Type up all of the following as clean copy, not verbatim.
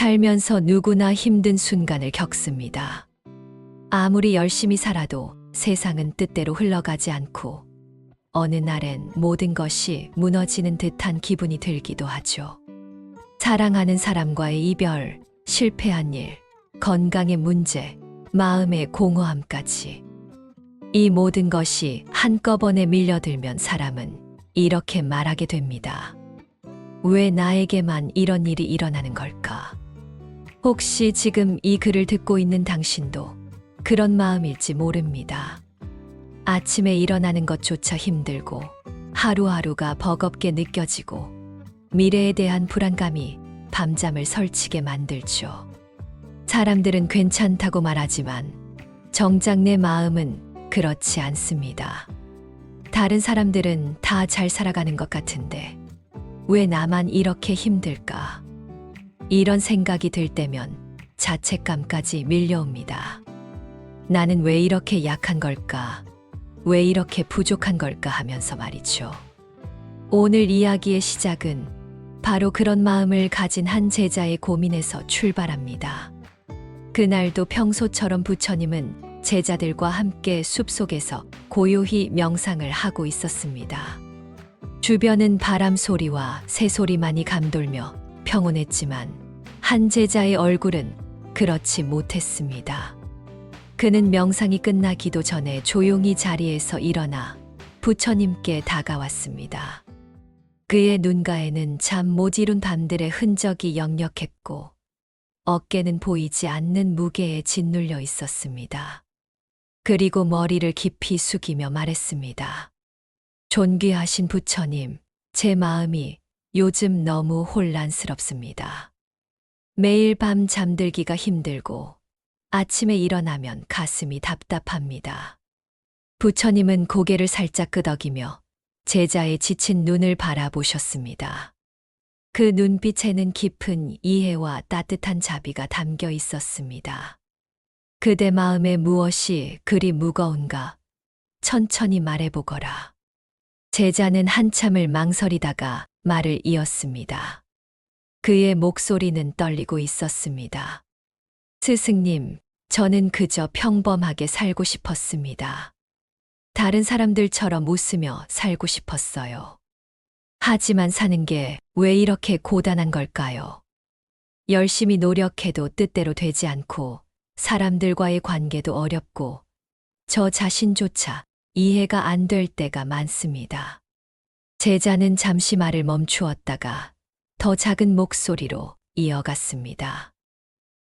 살면서 누구나 힘든 순간을 겪습니다. 아무리 열심히 살아도 세상은 뜻대로 흘러가지 않고 어느 날엔 모든 것이 무너지는 듯한 기분이 들기도 하죠. 사랑하는 사람과의 이별, 실패한 일, 건강의 문제, 마음의 공허함까지. 이 모든 것이 한꺼번에 밀려들면 사람은 이렇게 말하게 됩니다. 왜 나에게만 이런 일이 일어나는 걸까? 혹시 지금 이 글을 듣고 있는 당신도 그런 마음일지 모릅니다. 아침에 일어나는 것조차 힘들고 하루하루가 버겁게 느껴지고 미래에 대한 불안감이 밤잠을 설치게 만들죠. 사람들은 괜찮다고 말하지만 정작 내 마음은 그렇지 않습니다. 다른 사람들은 다 잘 살아가는 것 같은데 왜 나만 이렇게 힘들까? 이런 생각이 들 때면 자책감까지 밀려옵니다. 나는 왜 이렇게 약한 걸까? 왜 이렇게 부족한 걸까 하면서 말이죠. 오늘 이야기의 시작은 바로 그런 마음을 가진 한 제자의 고민에서 출발합니다. 그날도 평소처럼 부처님은 제자들과 함께 숲속에서 고요히 명상을 하고 있었습니다. 주변은 바람 소리와 새 소리만이 감돌며 평온했지만 한 제자의 얼굴은 그렇지 못했습니다. 그는 명상이 끝나기도 전에 조용히 자리에서 일어나 부처님께 다가왔습니다. 그의 눈가에는 잠 못 이룬 밤들의 흔적이 역력했고 어깨는 보이지 않는 무게에 짓눌려 있었습니다. 그리고 머리를 깊이 숙이며 말했습니다. 존귀하신 부처님, 제 마음이 요즘 너무 혼란스럽습니다. 매일 밤 잠들기가 힘들고 아침에 일어나면 가슴이 답답합니다. 부처님은 고개를 살짝 끄덕이며 제자의 지친 눈을 바라보셨습니다. 그 눈빛에는 깊은 이해와 따뜻한 자비가 담겨 있었습니다. 그대 마음에 무엇이 그리 무거운가? 천천히 말해보거라. 제자는 한참을 망설이다가 말을 이었습니다. 그의 목소리는 떨리고 있었습니다. 스승님, 저는 그저 평범하게 살고 싶었습니다. 다른 사람들처럼 웃으며 살고 싶었어요. 하지만 사는 게 왜 이렇게 고단한 걸까요? 열심히 노력해도 뜻대로 되지 않고 사람들과의 관계도 어렵고 저 자신조차 이해가 안 될 때가 많습니다. 제자는 잠시 말을 멈추었다가 더 작은 목소리로 이어갔습니다.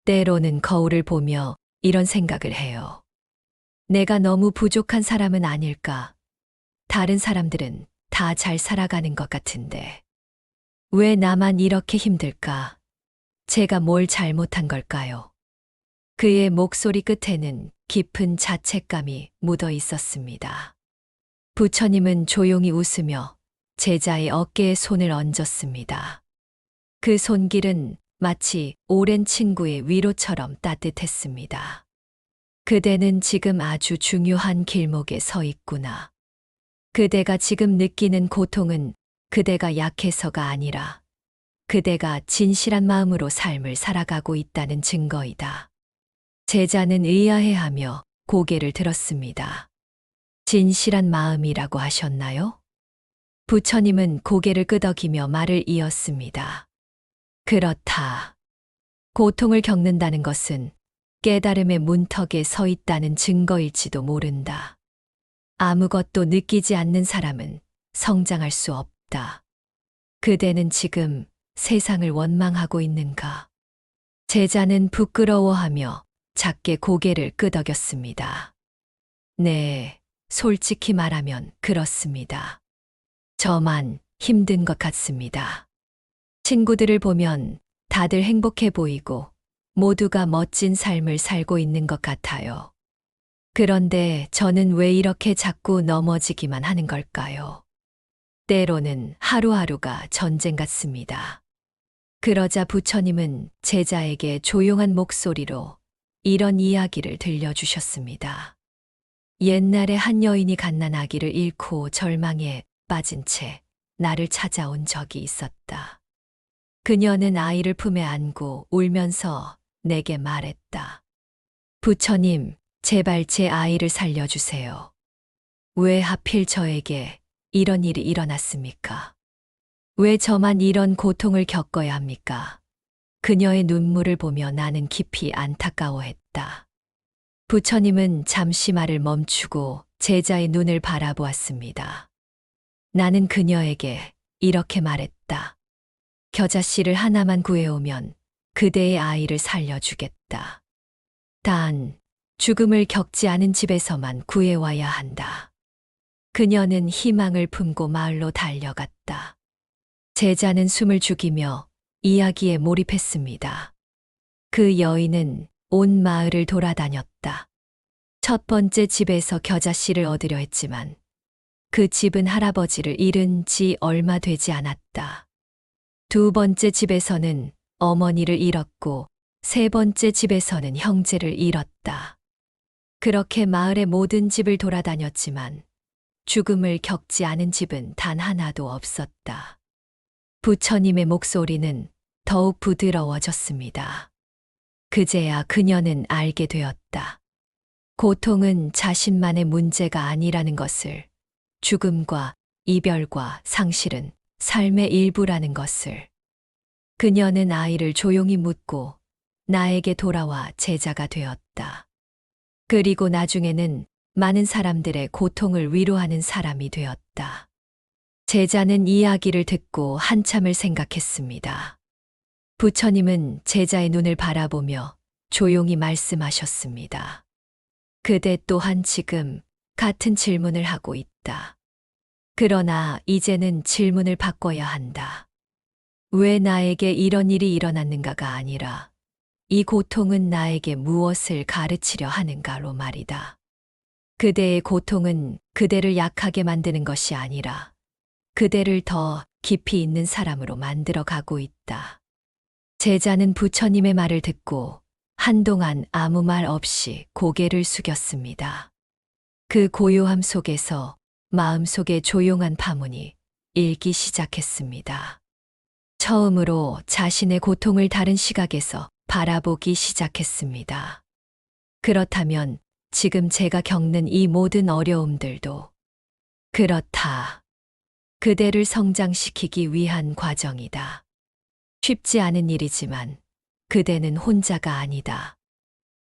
때로는 거울을 보며 이런 생각을 해요. 내가 너무 부족한 사람은 아닐까? 다른 사람들은 다 잘 살아가는 것 같은데. 왜 나만 이렇게 힘들까? 제가 뭘 잘못한 걸까요? 그의 목소리 끝에는 깊은 자책감이 묻어 있었습니다. 부처님은 조용히 웃으며 제자의 어깨에 손을 얹었습니다. 그 손길은 마치 오랜 친구의 위로처럼 따뜻했습니다. 그대는 지금 아주 중요한 길목에 서 있구나. 그대가 지금 느끼는 고통은 그대가 약해서가 아니라 그대가 진실한 마음으로 삶을 살아가고 있다는 증거이다. 제자는 의아해하며 고개를 들었습니다. 진실한 마음이라고 하셨나요? 부처님은 고개를 끄덕이며 말을 이었습니다. 그렇다. 고통을 겪는다는 것은 깨달음의 문턱에 서 있다는 증거일지도 모른다. 아무것도 느끼지 않는 사람은 성장할 수 없다. 그대는 지금 세상을 원망하고 있는가? 제자는 부끄러워하며 작게 고개를 끄덕였습니다. 네, 솔직히 말하면 그렇습니다. 저만 힘든 것 같습니다. 친구들을 보면 다들 행복해 보이고 모두가 멋진 삶을 살고 있는 것 같아요. 그런데 저는 왜 이렇게 자꾸 넘어지기만 하는 걸까요? 때로는 하루하루가 전쟁 같습니다. 그러자 부처님은 제자에게 조용한 목소리로 이런 이야기를 들려주셨습니다. 옛날에 한 여인이 갓난 아기를 잃고 절망에 빠진 채 나를 찾아온 적이 있었다. 그녀는 아이를 품에 안고 울면서 내게 말했다. 부처님, 제발 제 아이를 살려주세요. 왜 하필 저에게 이런 일이 일어났습니까? 왜 저만 이런 고통을 겪어야 합니까? 그녀의 눈물을 보며 나는 깊이 안타까워했다. 부처님은 잠시 말을 멈추고 제자의 눈을 바라보았습니다. 나는 그녀에게 이렇게 말했다. 겨자씨를 하나만 구해오면 그대의 아이를 살려주겠다. 단, 죽음을 겪지 않은 집에서만 구해와야 한다. 그녀는 희망을 품고 마을로 달려갔다. 제자는 숨을 죽이며 이야기에 몰입했습니다. 그 여인은 온 마을을 돌아다녔다. 첫 번째 집에서 겨자씨를 얻으려 했지만 그 집은 할아버지를 잃은 지 얼마 되지 않았다. 두 번째 집에서는 어머니를 잃었고 세 번째 집에서는 형제를 잃었다. 그렇게 마을의 모든 집을 돌아다녔지만 죽음을 겪지 않은 집은 단 하나도 없었다. 부처님의 목소리는 더욱 부드러워졌습니다. 그제야 그녀는 알게 되었다. 고통은 자신만의 문제가 아니라는 것을, 죽음과 이별과 상실은 삶의 일부라는 것을. 그녀는 아이를 조용히 묻고 나에게 돌아와 제자가 되었다. 그리고 나중에는 많은 사람들의 고통을 위로하는 사람이 되었다. 제자는 이야기를 듣고 한참을 생각했습니다. 부처님은 제자의 눈을 바라보며 조용히 말씀하셨습니다. 그대 또한 지금 같은 질문을 하고 있다. 그러나 이제는 질문을 바꿔야 한다. 왜 나에게 이런 일이 일어났는가가 아니라 이 고통은 나에게 무엇을 가르치려 하는가로 말이다. 그대의 고통은 그대를 약하게 만드는 것이 아니라 그대를 더 깊이 있는 사람으로 만들어 가고 있다. 제자는 부처님의 말을 듣고 한동안 아무 말 없이 고개를 숙였습니다. 그 고요함 속에서 마음속의 조용한 파문이 일기 시작했습니다. 처음으로 자신의 고통을 다른 시각에서 바라보기 시작했습니다. 그렇다면 지금 제가 겪는 이 모든 어려움들도 그렇다. 그대를 성장시키기 위한 과정이다. 쉽지 않은 일이지만 그대는 혼자가 아니다.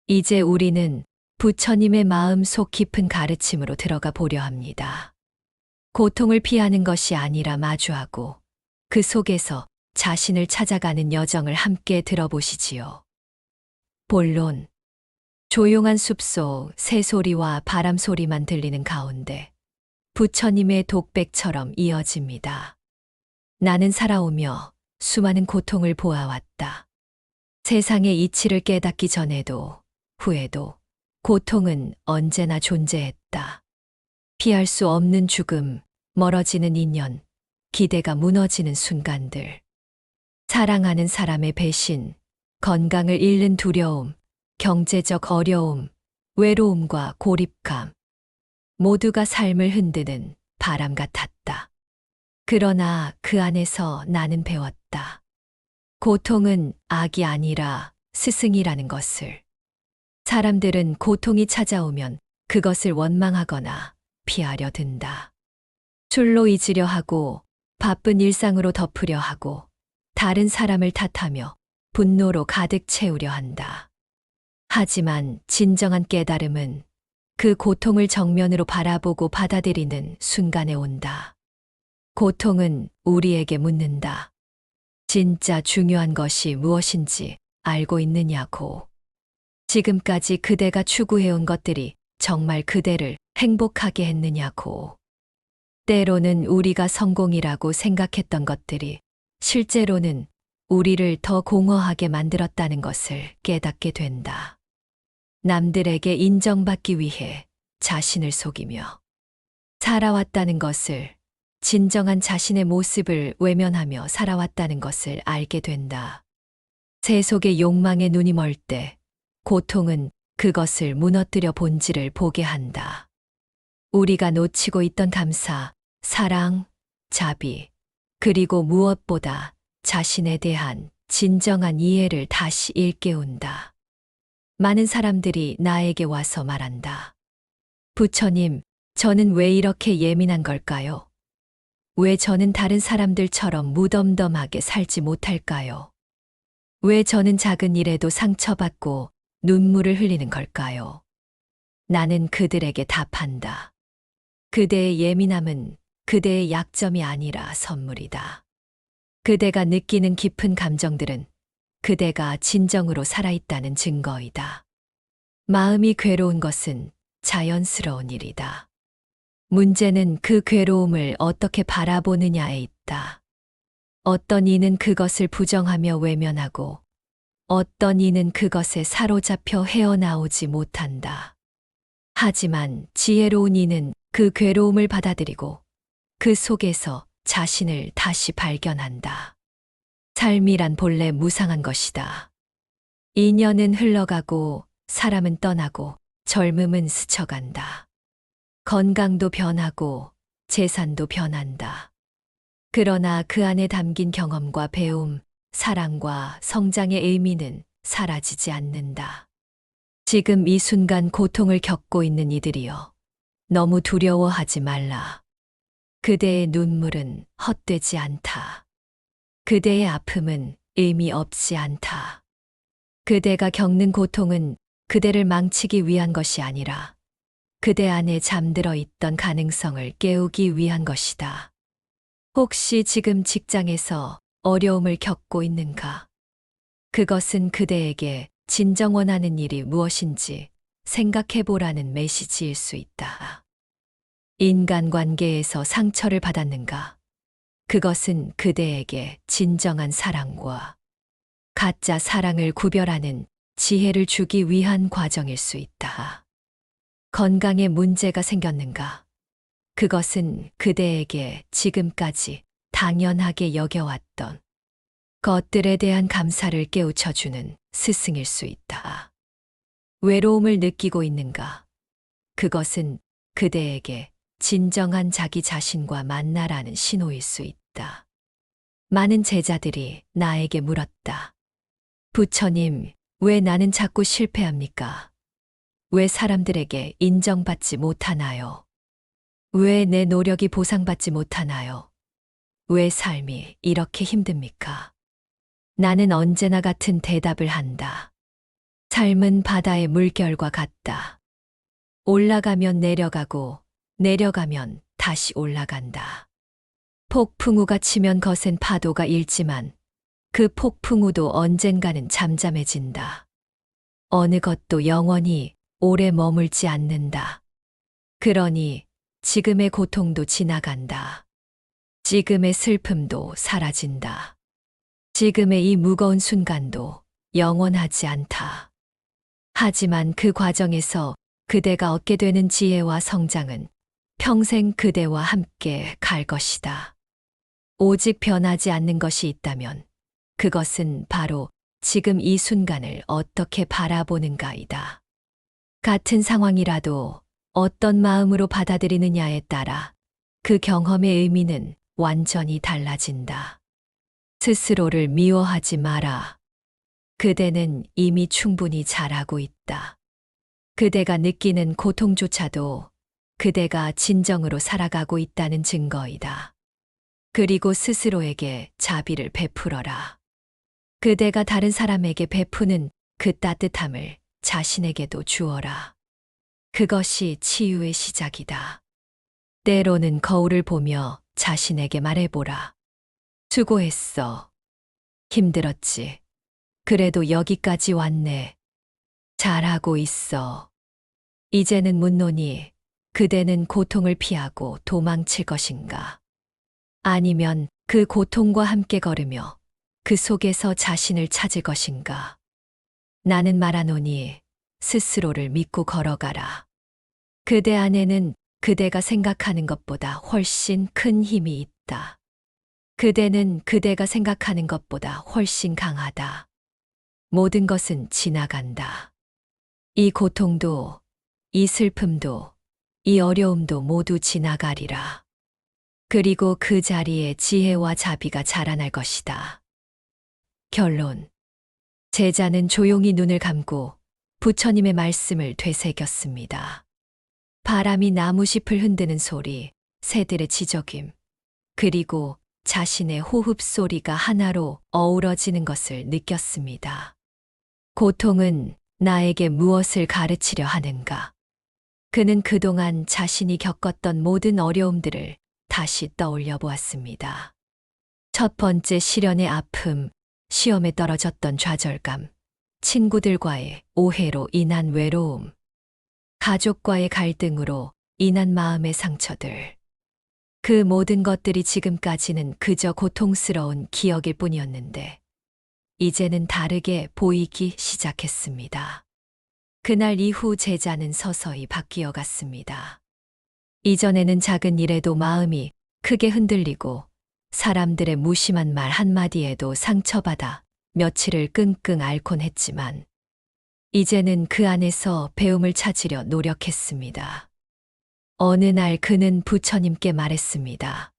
이제 우리는 부처님의 마음 속 깊은 가르침으로 들어가 보려 합니다. 고통을 피하는 것이 아니라 마주하고 그 속에서 자신을 찾아가는 여정을 함께 들어보시지요. 본론. 조용한 숲속 새소리와 바람 소리만 들리는 가운데 부처님의 독백처럼 이어집니다. 나는 살아오며 수많은 고통을 보아왔다. 세상의 이치를 깨닫기 전에도 후에도 고통은 언제나 존재했다. 피할 수 없는 죽음, 멀어지는 인연, 기대가 무너지는 순간들. 사랑하는 사람의 배신, 건강을 잃는 두려움, 경제적 어려움, 외로움과 고립감. 모두가 삶을 흔드는 바람 같았다. 그러나 그 안에서 나는 배웠다. 고통은 악이 아니라 스승이라는 것을. 사람들은 고통이 찾아오면 그것을 원망하거나 피하려 든다. 술로 잊으려 하고 바쁜 일상으로 덮으려 하고 다른 사람을 탓하며 분노로 가득 채우려 한다. 하지만 진정한 깨달음은 그 고통을 정면으로 바라보고 받아들이는 순간에 온다. 고통은 우리에게 묻는다. 진짜 중요한 것이 무엇인지 알고 있느냐고. 지금까지 그대가 추구해온 것들이 정말 그대를 행복하게 했느냐고. 때로는 우리가 성공이라고 생각했던 것들이 실제로는 우리를 더 공허하게 만들었다는 것을 깨닫게 된다. 남들에게 인정받기 위해 자신을 속이며 살아왔다는 것을, 진정한 자신의 모습을 외면하며 살아왔다는 것을 알게 된다. 세속의 욕망에 눈이 멀 때 고통은 그것을 무너뜨려 본질을 보게 한다. 우리가 놓치고 있던 감사, 사랑, 자비, 그리고 무엇보다 자신에 대한 진정한 이해를 다시 일깨운다. 많은 사람들이 나에게 와서 말한다. 부처님, 저는 왜 이렇게 예민한 걸까요? 왜 저는 다른 사람들처럼 무덤덤하게 살지 못할까요? 왜 저는 작은 일에도 상처받고 눈물을 흘리는 걸까요? 나는 그들에게 답한다. 그대의 예민함은 그대의 약점이 아니라 선물이다. 그대가 느끼는 깊은 감정들은 그대가 진정으로 살아있다는 증거이다. 마음이 괴로운 것은 자연스러운 일이다. 문제는 그 괴로움을 어떻게 바라보느냐에 있다. 어떤 이는 그것을 부정하며 외면하고 어떤 이는 그것에 사로잡혀 헤어나오지 못한다. 하지만 지혜로운 이는 그 괴로움을 받아들이고 그 속에서 자신을 다시 발견한다. 삶이란 본래 무상한 것이다. 인연은 흘러가고 사람은 떠나고 젊음은 스쳐간다. 건강도 변하고 재산도 변한다. 그러나 그 안에 담긴 경험과 배움, 사랑과 성장의 의미는 사라지지 않는다. 지금 이 순간 고통을 겪고 있는 이들이여, 너무 두려워하지 말라. 그대의 눈물은 헛되지 않다. 그대의 아픔은 의미 없지 않다. 그대가 겪는 고통은 그대를 망치기 위한 것이 아니라 그대 안에 잠들어 있던 가능성을 깨우기 위한 것이다. 혹시 지금 직장에서 어려움을 겪고 있는가? 그것은 그대에게 진정 원하는 일이 무엇인지 생각해 보라는 메시지일 수 있다. 인간관계에서 상처를 받았는가? 그것은 그대에게 진정한 사랑과 가짜 사랑을 구별하는 지혜를 주기 위한 과정일 수 있다. 건강에 문제가 생겼는가? 그것은 그대에게 지금까지 당연하게 여겨왔던 것들에 대한 감사를 깨우쳐주는 스승일 수 있다. 외로움을 느끼고 있는가? 그것은 그대에게 진정한 자기 자신과 만나라는 신호일 수 있다. 많은 제자들이 나에게 물었다. 부처님, 왜 나는 자꾸 실패합니까? 왜 사람들에게 인정받지 못하나요? 왜 내 노력이 보상받지 못하나요? 왜 삶이 이렇게 힘듭니까? 나는 언제나 같은 대답을 한다. 삶은 바다의 물결과 같다. 올라가면 내려가고 내려가면 다시 올라간다. 폭풍우가 치면 거센 파도가 일지만 그 폭풍우도 언젠가는 잠잠해진다. 어느 것도 영원히 오래 머물지 않는다. 그러니 지금의 고통도 지나간다. 지금의 슬픔도 사라진다. 지금의 이 무거운 순간도 영원하지 않다. 하지만 그 과정에서 그대가 얻게 되는 지혜와 성장은 평생 그대와 함께 갈 것이다. 오직 변하지 않는 것이 있다면 그것은 바로 지금 이 순간을 어떻게 바라보는가이다. 같은 상황이라도 어떤 마음으로 받아들이느냐에 따라 그 경험의 의미는 완전히 달라진다. 스스로를 미워하지 마라. 그대는 이미 충분히 잘하고 있다. 그대가 느끼는 고통조차도 그대가 진정으로 살아가고 있다는 증거이다. 그리고 스스로에게 자비를 베풀어라. 그대가 다른 사람에게 베푸는 그 따뜻함을 자신에게도 주어라. 그것이 치유의 시작이다. 때로는 거울을 보며 자신에게 말해보라. 수고했어. 힘들었지. 그래도 여기까지 왔네. 잘하고 있어. 이제는 묻노니 그대는 고통을 피하고 도망칠 것인가? 아니면 그 고통과 함께 걸으며 그 속에서 자신을 찾을 것인가? 나는 말하노니 스스로를 믿고 걸어가라. 그대 안에는 그대가 생각하는 것보다 훨씬 큰 힘이 있다. 그대는 그대가 생각하는 것보다 훨씬 강하다. 모든 것은 지나간다. 이 고통도, 이 슬픔도, 이 어려움도 모두 지나가리라. 그리고 그 자리에 지혜와 자비가 자라날 것이다. 결론. 제자는 조용히 눈을 감고 부처님의 말씀을 되새겼습니다. 바람이 나무잎을 흔드는 소리, 새들의 지저귐, 그리고 자신의 호흡 소리가 하나로 어우러지는 것을 느꼈습니다. 고통은 나에게 무엇을 가르치려 하는가? 그는 그동안 자신이 겪었던 모든 어려움들을 다시 떠올려 보았습니다. 첫 번째 시련의 아픔, 시험에 떨어졌던 좌절감, 친구들과의 오해로 인한 외로움, 가족과의 갈등으로 인한 마음의 상처들. 그 모든 것들이 지금까지는 그저 고통스러운 기억일 뿐이었는데, 이제는 다르게 보이기 시작했습니다. 그날 이후 제자는 서서히 바뀌어 갔습니다. 이전에는 작은 일에도 마음이 크게 흔들리고 사람들의 무심한 말 한마디에도 상처받아 며칠을 끙끙 앓곤 했지만 이제는 그 안에서 배움을 찾으려 노력했습니다. 어느 날 그는 부처님께 말했습니다.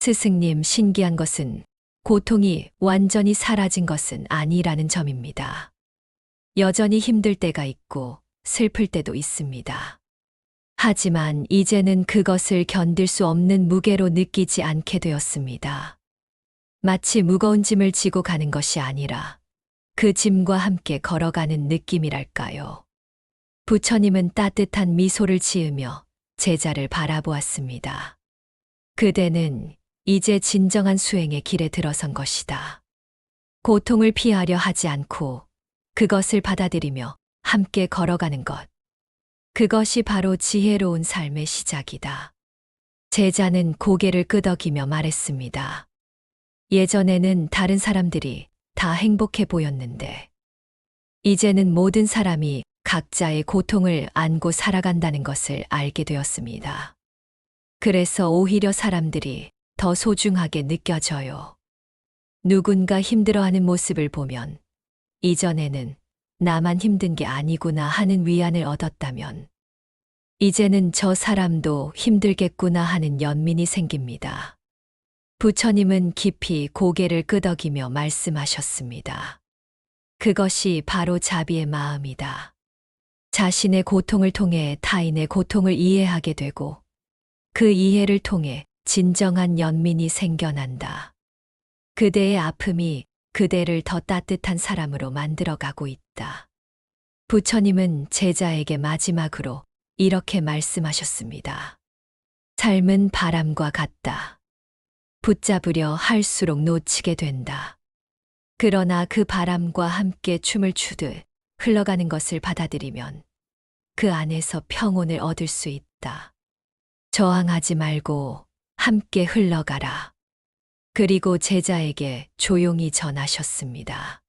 스승님, 신기한 것은 고통이 완전히 사라진 것은 아니라는 점입니다. 여전히 힘들 때가 있고 슬플 때도 있습니다. 하지만 이제는 그것을 견딜 수 없는 무게로 느끼지 않게 되었습니다. 마치 무거운 짐을 지고 가는 것이 아니라 그 짐과 함께 걸어가는 느낌이랄까요. 부처님은 따뜻한 미소를 지으며 제자를 바라보았습니다. 그대는 이제 진정한 수행의 길에 들어선 것이다. 고통을 피하려 하지 않고 그것을 받아들이며 함께 걸어가는 것. 그것이 바로 지혜로운 삶의 시작이다. 제자는 고개를 끄덕이며 말했습니다. 예전에는 다른 사람들이 다 행복해 보였는데, 이제는 모든 사람이 각자의 고통을 안고 살아간다는 것을 알게 되었습니다. 그래서 오히려 사람들이 더 소중하게 느껴져요. 누군가 힘들어하는 모습을 보면 이전에는 나만 힘든 게 아니구나 하는 위안을 얻었다면 이제는 저 사람도 힘들겠구나 하는 연민이 생깁니다. 부처님은 깊이 고개를 끄덕이며 말씀하셨습니다. 그것이 바로 자비의 마음이다. 자신의 고통을 통해 타인의 고통을 이해하게 되고 그 이해를 통해 진정한 연민이 생겨난다. 그대의 아픔이 그대를 더 따뜻한 사람으로 만들어가고 있다. 부처님은 제자에게 마지막으로 이렇게 말씀하셨습니다. 삶은 바람과 같다. 붙잡으려 할수록 놓치게 된다. 그러나 그 바람과 함께 춤을 추듯 흘러가는 것을 받아들이면 그 안에서 평온을 얻을 수 있다. 저항하지 말고 함께 흘러가라. 그리고 제자에게 조용히 전하셨습니다.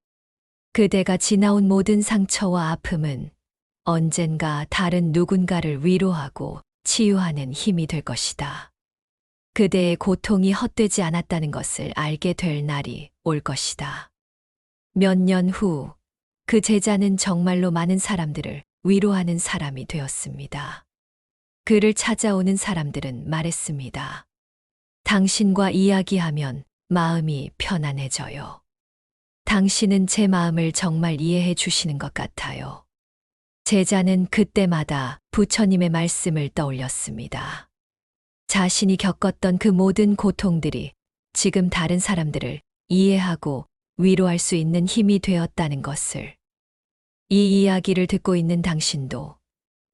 그대가 지나온 모든 상처와 아픔은 언젠가 다른 누군가를 위로하고 치유하는 힘이 될 것이다. 그대의 고통이 헛되지 않았다는 것을 알게 될 날이 올 것이다. 몇 년 후, 그 제자는 정말로 많은 사람들을 위로하는 사람이 되었습니다. 그를 찾아오는 사람들은 말했습니다. 당신과 이야기하면 마음이 편안해져요. 당신은 제 마음을 정말 이해해 주시는 것 같아요. 제자는 그때마다 부처님의 말씀을 떠올렸습니다. 자신이 겪었던 그 모든 고통들이 지금 다른 사람들을 이해하고 위로할 수 있는 힘이 되었다는 것을. 이 이야기를 듣고 있는 당신도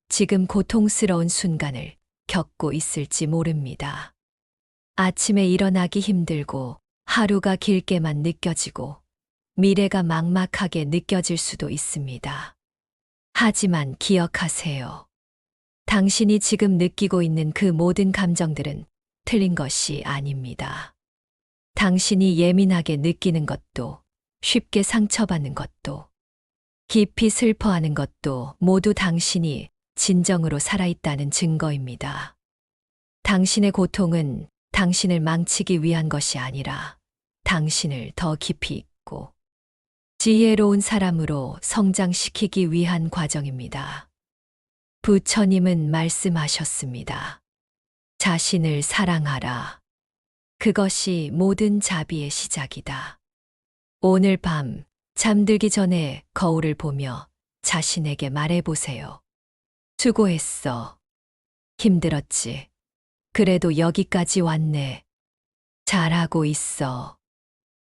지금 고통스러운 순간을 겪고 있을지 모릅니다. 아침에 일어나기 힘들고 하루가 길게만 느껴지고 미래가 막막하게 느껴질 수도 있습니다. 하지만 기억하세요. 당신이 지금 느끼고 있는 그 모든 감정들은 틀린 것이 아닙니다. 당신이 예민하게 느끼는 것도, 쉽게 상처받는 것도, 깊이 슬퍼하는 것도 모두 당신이 진정으로 살아있다는 증거입니다. 당신의 고통은 당신을 망치기 위한 것이 아니라 당신을 더 깊이 있고 지혜로운 사람으로 성장시키기 위한 과정입니다. 부처님은 말씀하셨습니다. 자신을 사랑하라. 그것이 모든 자비의 시작이다. 오늘 밤 잠들기 전에 거울을 보며 자신에게 말해보세요. 수고했어. 힘들었지. 그래도 여기까지 왔네. 잘하고 있어.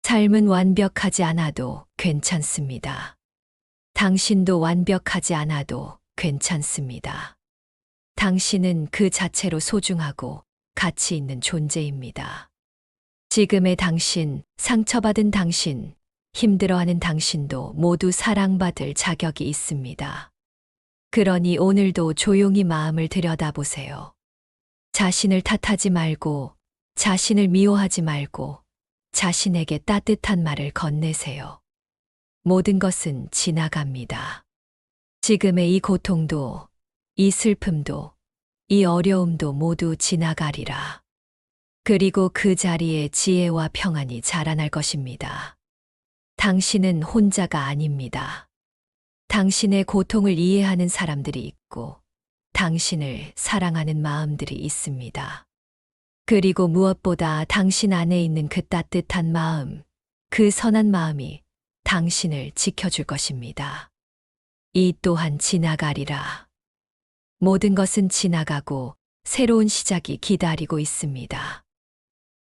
삶은 완벽하지 않아도 괜찮습니다. 당신도 완벽하지 않아도 괜찮습니다. 당신은 그 자체로 소중하고 가치 있는 존재입니다. 지금의 당신, 상처받은 당신, 힘들어하는 당신도 모두 사랑받을 자격이 있습니다. 그러니 오늘도 조용히 마음을 들여다보세요. 자신을 탓하지 말고, 자신을 미워하지 말고, 자신에게 따뜻한 말을 건네세요. 모든 것은 지나갑니다. 지금의 이 고통도, 이 슬픔도, 이 어려움도 모두 지나가리라. 그리고 그 자리에 지혜와 평안이 자라날 것입니다. 당신은 혼자가 아닙니다. 당신의 고통을 이해하는 사람들이 있고, 당신을 사랑하는 마음들이 있습니다. 그리고 무엇보다 당신 안에 있는 그 따뜻한 마음, 그 선한 마음이 당신을 지켜줄 것입니다. 이 또한 지나가리라. 모든 것은 지나가고 새로운 시작이 기다리고 있습니다.